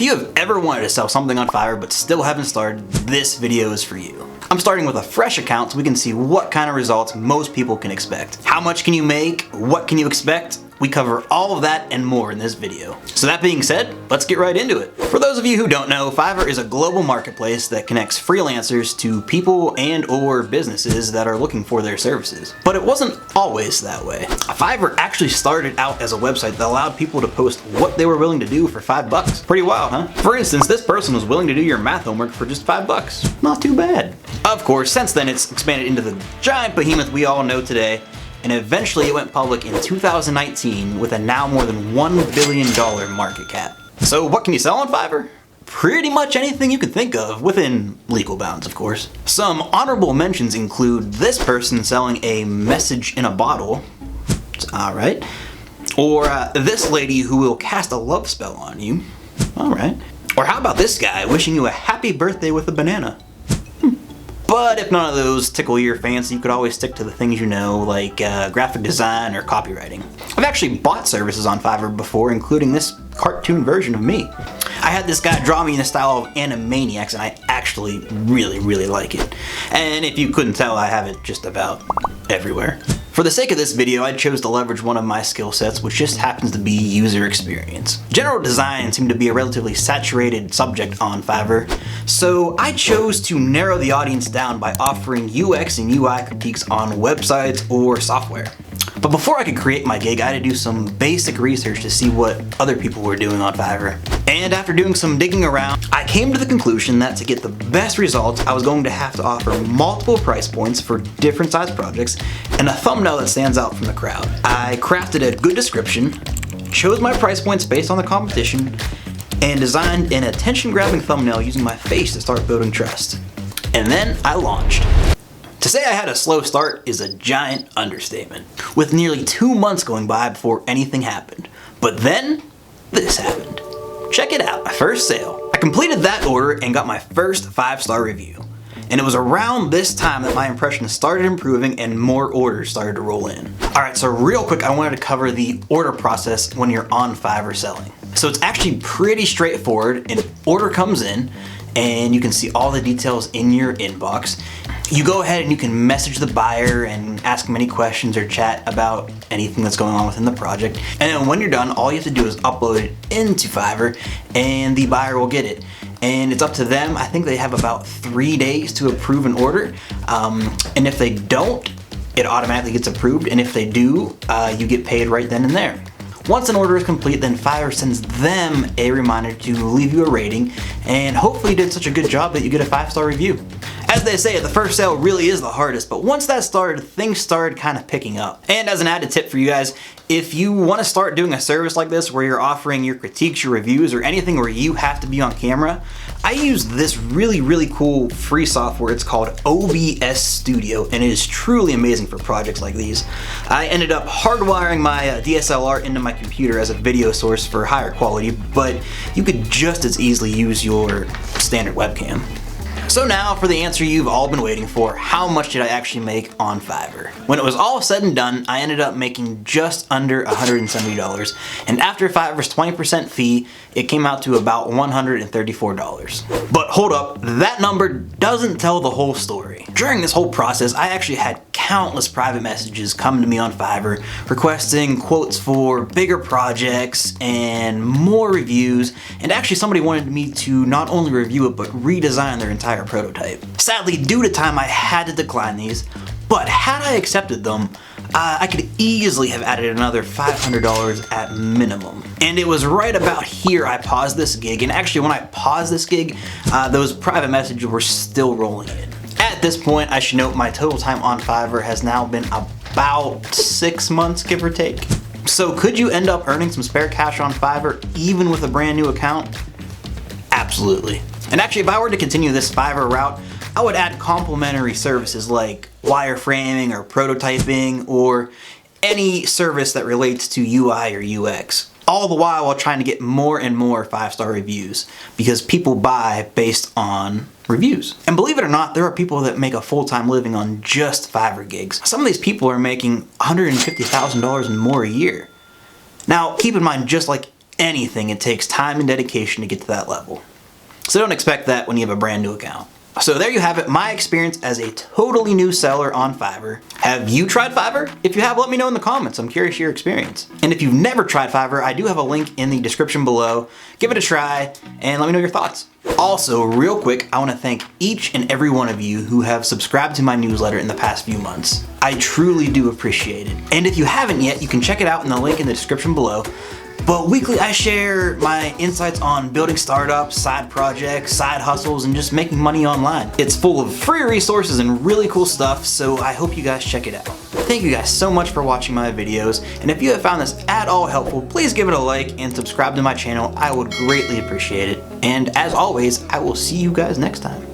If you have ever wanted to sell something on Fiverr but still haven't started, this video is for you. I'm starting with a fresh account so we can see what kind of results most people can expect. How much can you make? What can you expect? We cover all of that and more in this video. So that being said, let's get right into it. For those of you who don't know, Fiverr is a global marketplace that connects freelancers to people and or businesses that are looking for their services. But it wasn't always that way. Fiverr actually started out as a website that allowed people to post what they were willing to do for $5. Pretty wild, huh? For instance, this person was willing to do your math homework for just $5. Not too bad. Of course, since then it's expanded into the giant behemoth we all know today, and eventually it went public in 2019 with a now more than $1 billion market cap. So what can you sell on Fiverr? Pretty much anything you can think of, within legal bounds of course. Some honorable mentions include this person selling a message in a bottle, it's alright, or this lady who will cast a love spell on you, alright, or how about this guy wishing you a happy birthday with a banana. But if none of those tickle your fancy, you could always stick to the things you know, like graphic design or copywriting. I've actually bought services on Fiverr before, including this cartoon version of me. I had this guy draw me in the style of Animaniacs, and I actually really like it. And if you couldn't tell, I have it just about everywhere. For the sake of this video, I chose to leverage one of my skill sets, which just happens to be user experience. General design seemed to be a relatively saturated subject on Fiverr, so I chose to narrow the audience down by offering UX and UI critiques on websites or software. But before I could create my gig, I had to do some basic research to see what other people were doing on Fiverr. And after doing some digging around, I came to the conclusion that to get the best results, I was going to have to offer multiple price points for different size projects and a thumbnail that stands out from the crowd. I crafted a good description, chose my price points based on the competition, and designed an attention-grabbing thumbnail using my face to start building trust. And then I launched. To say I had a slow start is a giant understatement, with nearly 2 months going by before anything happened. But then, this happened. Check it out, my first sale. I completed that order and got my first 5-star review. And it was around this time that my impressions started improving and more orders started to roll in. Alright, so real quick, I wanted to cover the order process when you're on Fiverr selling. So it's actually pretty straightforward. An order comes in, and you can see all the details in your inbox. You go ahead and you can message the buyer and ask them any questions or chat about anything that's going on within the project. And then when you're done, all you have to do is upload it into Fiverr and the buyer will get it. And it's up to them. I think they have about 3 days to approve an order. And if they don't, it automatically gets approved. And if they do, you get paid right then and there. Once an order is complete, then Fiverr sends them a reminder to leave you a rating, and hopefully you did such a good job that you get a 5-star review. As they say, the first sale really is the hardest, but once that started, things started kind of picking up. And as an added tip for you guys, if you want to start doing a service like this where you're offering your critiques, your reviews, or anything where you have to be on camera, I use this really cool free software. It's called OBS Studio, and it is truly amazing for projects like these. I ended up hardwiring my DSLR into my computer as a video source for higher quality, but you could just as easily use your standard webcam. So now for the answer you've all been waiting for, how much did I actually make on Fiverr? When it was all said and done, I ended up making just under $170, and after Fiverr's 20% fee, it came out to about $134. But hold up, that number doesn't tell the whole story. During this whole process, I actually had countless private messages come to me on Fiverr requesting quotes for bigger projects and more reviews, and actually somebody wanted me to not only review it but redesign their entire prototype. Sadly, due to time, I had to decline these, but had I accepted them, I could easily have added another $500 at minimum. And it was right about here I paused this gig, and actually when I paused this gig, those private messages were still rolling in. At this point, I should note my total time on Fiverr has now been about 6 months, give or take. So could you end up earning some spare cash on Fiverr even with a brand new account? Absolutely. And actually, if I were to continue this Fiverr route, I would add complementary services like wireframing or prototyping or any service that relates to UI or UX. All the while trying to get more and more 5-star reviews because people buy based on reviews. And believe it or not, there are people that make a full-time living on just Fiverr gigs. Some of these people are making $150,000 and more a year. Now, keep in mind, just like anything, it takes time and dedication to get to that level. So don't expect that when you have a brand new account. So there you have it, my experience as a totally new seller on Fiverr. Have you tried Fiverr? If you have, let me know in the comments. I'm curious your experience. And if you've never tried Fiverr, I do have a link in the description below. Give it a try and let me know your thoughts. Also, real quick, I want to thank each and every one of you who have subscribed to my newsletter in the past few months. I truly do appreciate it. And if you haven't yet, you can check it out in the link in the description below. But weekly I share my insights on building startups, side projects, side hustles, and just making money online. It's full of free resources and really cool stuff, so I hope you guys check it out. Thank you guys so much for watching my videos, and if you have found this at all helpful, please give it a like and subscribe to my channel. I would greatly appreciate it. And as always, I will see you guys next time.